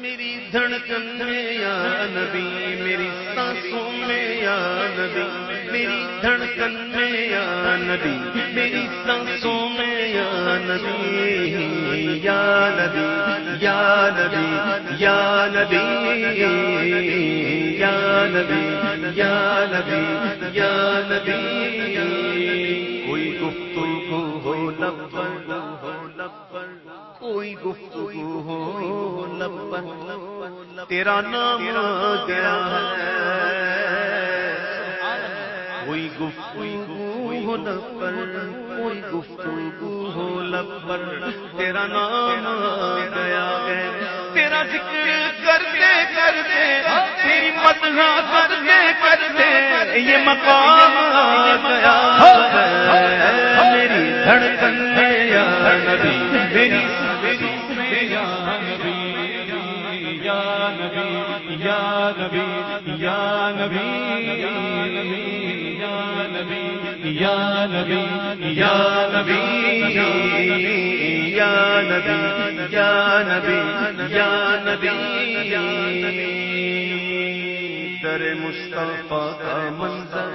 میری دھڑکن میں یا نبی، میری سانسوں میں یا نبی، میری دھڑکن میں یا نبی، میری سانسوں میں یا نبی، یا نبی یا نبی یا نبی یا نبی یا نبی یا نبی، کوئی گفتگو ہو لب پر، کوئی گفتگو ہو لب پر، تیرا نام آ گیا ہے، کوئی گفتگو ہو لب پر، کوئی گفتگو ہو لب پر، تیرا نام آ گیا ہے، تیرا ذکر کرتے کرتے، تیری مدح کرتے کرتے یہ مقام آ گیا ہے، میری دھڑکن میں یا نبی، میری یا نبی یا نبی یا نبی یا نبی یا نبی یا نبی یا نبی یا نبی یا نبی یا نبی یا نبی، در مصطفیٰ کا منظر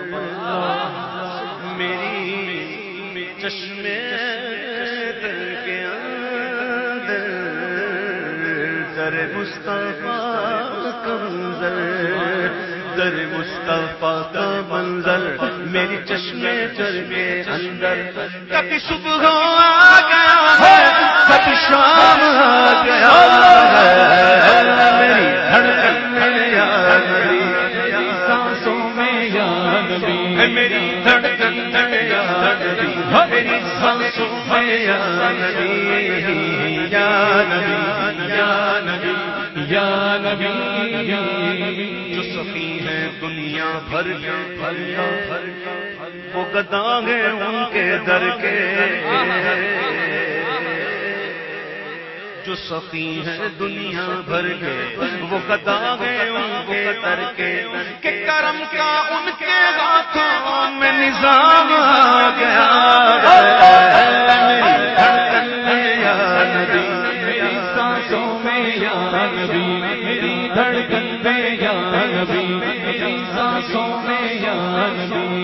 میری چشمے دل کے اندر، در مصطفیٰ کا منظر، در مصطفیٰ کا منظر میری چشمے دل کے اندر، کبھی صبح آ گیا ہے، کبھی شام آ گیا ہے، میری دھڑکن میں یا نبی، میری سانسوں میں یا نبی، میری دھڑکن میں یا نبی، میری سانسوں میں یا نبی، یا نبی یا نبی یا نبی، جو سخی ہے دنیا بھر کے، وہ گدا ہے ان کے در کے، جو سخی ہے دنیا بھر کے، وہ گدا ہے ان کے در کے، کہ کرم کا ان کے ہاتھوں میں نظام آ گیا ہے، میری دھڑکن میں یا نبی، میری سانسوں میں یا نبی، میری دھڑکن میں یا نبی، میری سانسوں میں یا نبی۔